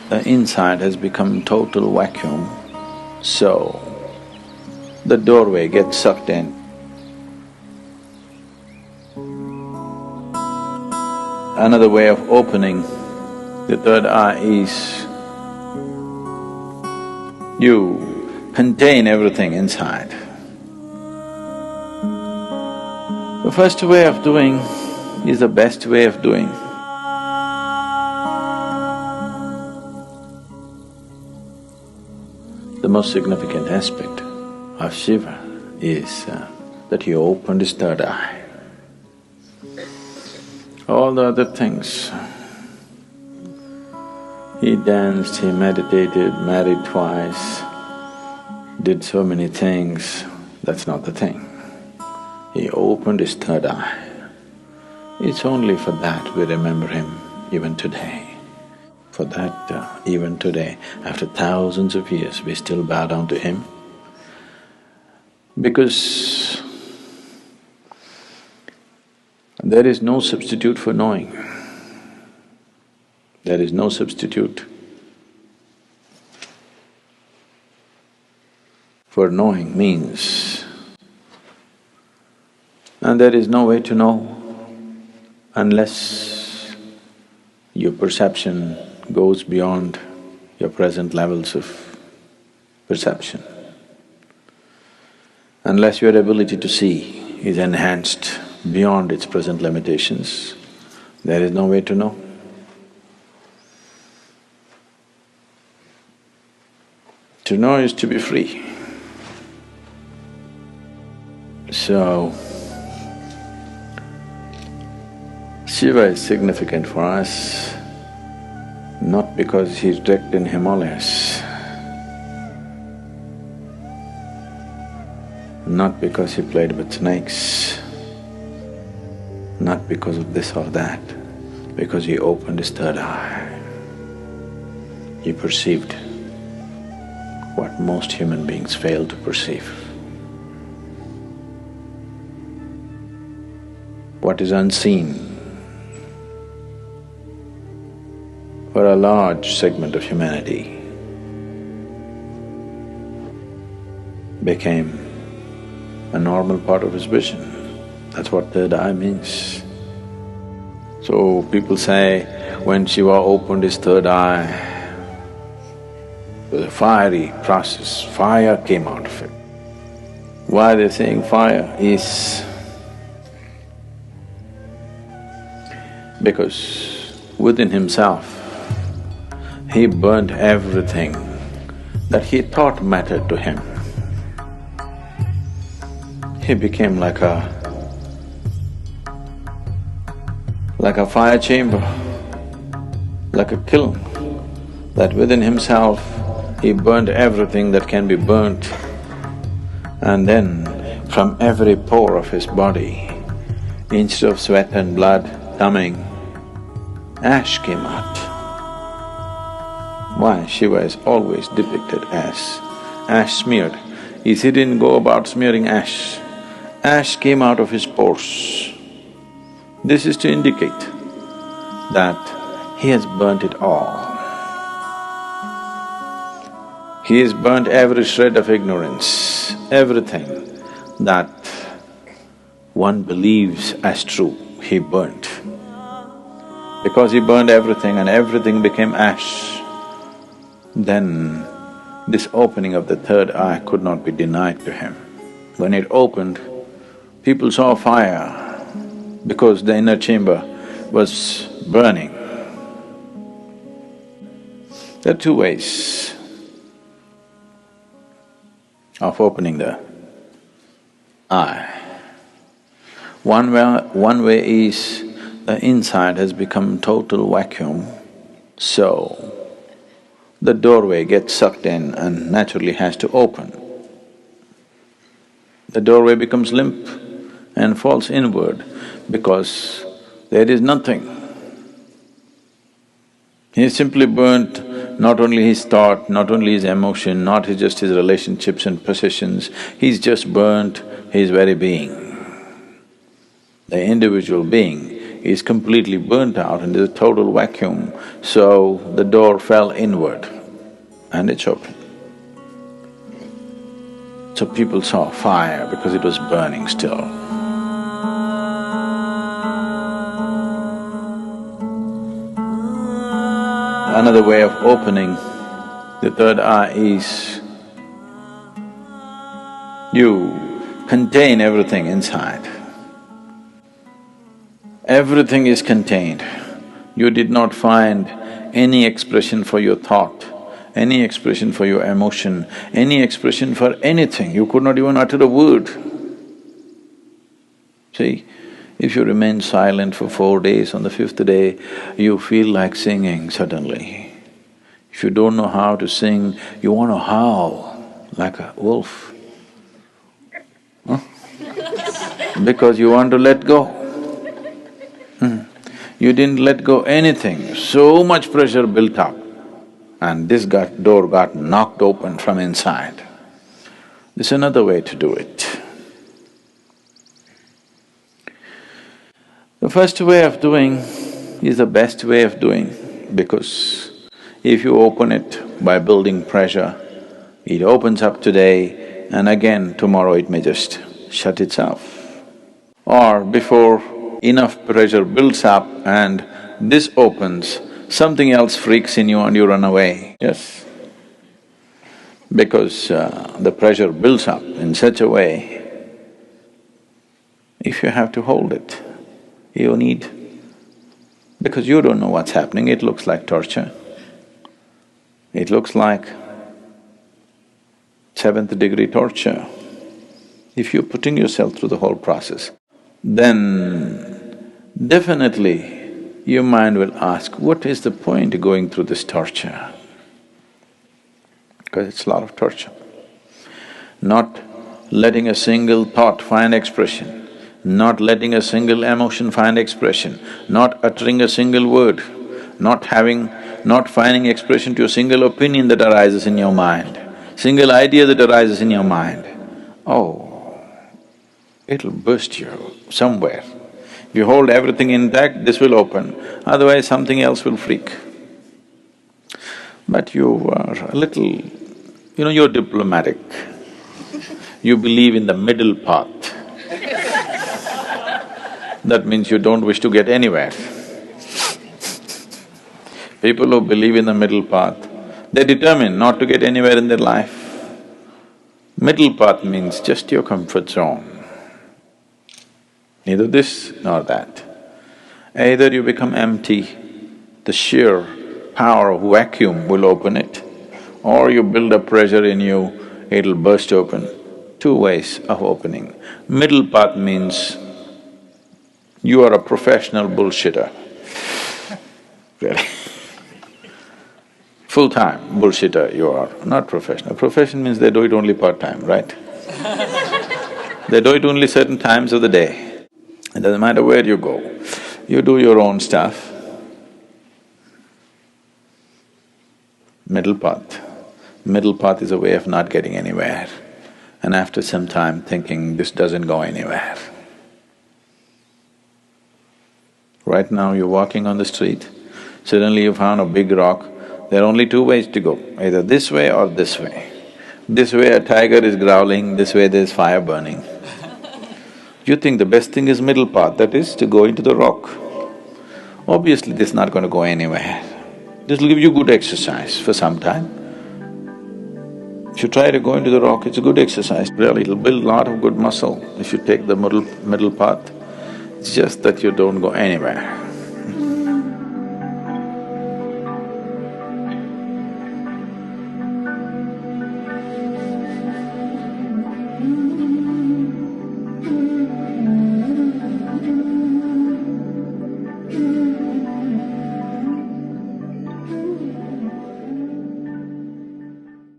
the inside has become total vacuum, so the doorway gets sucked in. Another way of opening the third eye is you contain everything inside. The first way of doing is the best way of doing. The most significant aspect of Shiva is that he opened his third eye. All the other things, he danced, he meditated, married twice, did so many things, that's not the thing. He opened his third eye. It's only for that we remember him even today. For that, even today, after thousands of years, we still bow down to him. Because there is no substitute for knowing. There is no substitute for knowing means. And there is no way to know unless your perception goes beyond your present levels of perception. Unless your ability to see is enhanced beyond its present limitations, there is no way to know. To know is to be free. So, Shiva is significant for us not because he's wrecked in Himalayas, not because he played with snakes, not because of this or that, because he opened his third eye. He perceived what most human beings fail to perceive. What is unseen for a large segment of humanity became a normal part of his vision. That's what third eye means. So people say, when Shiva opened his third eye, it was a fiery process, fire came out of it. Why they're saying fire is because within himself, he burnt everything that he thought mattered to him. He became like a fire chamber, like a kiln, that within himself he burnt everything that can be burnt. And then from every pore of his body, instead of sweat and blood coming, ash came out. Why? Shiva is always depicted as ash smeared. He didn't go about smearing ash. Ash came out of his pores. This is to indicate that he has burnt it all. He has burnt every shred of ignorance, everything that one believes as true, he burnt. Because he burned everything and everything became ash, then this opening of the third eye could not be denied to him. When it opened, people saw fire because the inner chamber was burning. There are two ways of opening the eye. One way is the inside has become total vacuum, so the doorway gets sucked in and naturally has to open. The doorway becomes limp and falls inward because there is nothing. He simply burnt not only his thought, not only his emotion, not just his relationships and possessions, he's just burnt his very being. The individual being is completely burnt out and there's a total vacuum, so the door fell inward and it's open. So people saw fire because it was burning still. Another way of opening the third eye is you contain everything inside. Everything is contained. You did not find any expression for your thought, any expression for your emotion, any expression for anything. You could not even utter a word. See, if you remain silent for 4 days, on the 5th day, you feel like singing suddenly. If you don't know how to sing, you want to howl like a wolf. Huh? Because you want to let go. You didn't let go anything, so much pressure built up, and this door got knocked open from inside. This is another way to do it. The first way of doing is the best way of doing, because if you open it by building pressure, it opens up today and again tomorrow it may just shut itself. Or before enough pressure builds up and this opens, something else freaks in you and you run away, yes? Because the pressure builds up in such a way, if you have to hold it, you need… because you don't know what's happening, it looks like torture. It looks like 7th degree torture. If you're putting yourself through the whole process, then definitely your mind will ask, what is the point of going through this torture? Because it's a lot of torture. Not letting a single thought find expression, not letting a single emotion find expression, not uttering a single word, not finding expression to a single opinion that arises in your mind, single idea that arises in your mind. Oh, it'll burst you somewhere. If you hold everything intact, this will open, otherwise something else will freak. But you are a little… you're diplomatic. You believe in the middle path. That means you don't wish to get anywhere. People who believe in the middle path, they're determined not to get anywhere in their life. Middle path means just your comfort zone. Neither this nor that. Either you become empty, the sheer power of vacuum will open it, or you build up pressure in you, it'll burst open. Two ways of opening. Middle path means you are a professional bullshitter. Really. Full-time bullshitter you are, not professional. Profession means they do it only part-time, right? They do it only certain times of the day. It doesn't matter where you go, you do your own stuff. Middle path. Middle path is a way of not getting anywhere, and after some time thinking, this doesn't go anywhere. Right now you're walking on the street, suddenly you found a big rock, there are only two ways to go, either this way or this way. This way a tiger is growling, this way there's fire burning. You think the best thing is middle path, that is to go into the rock. Obviously this is not going to go anywhere. This will give you good exercise for some time. If you try to go into the rock, it's a good exercise, really, it'll build a lot of good muscle if you take the middle path. It's just that you don't go anywhere.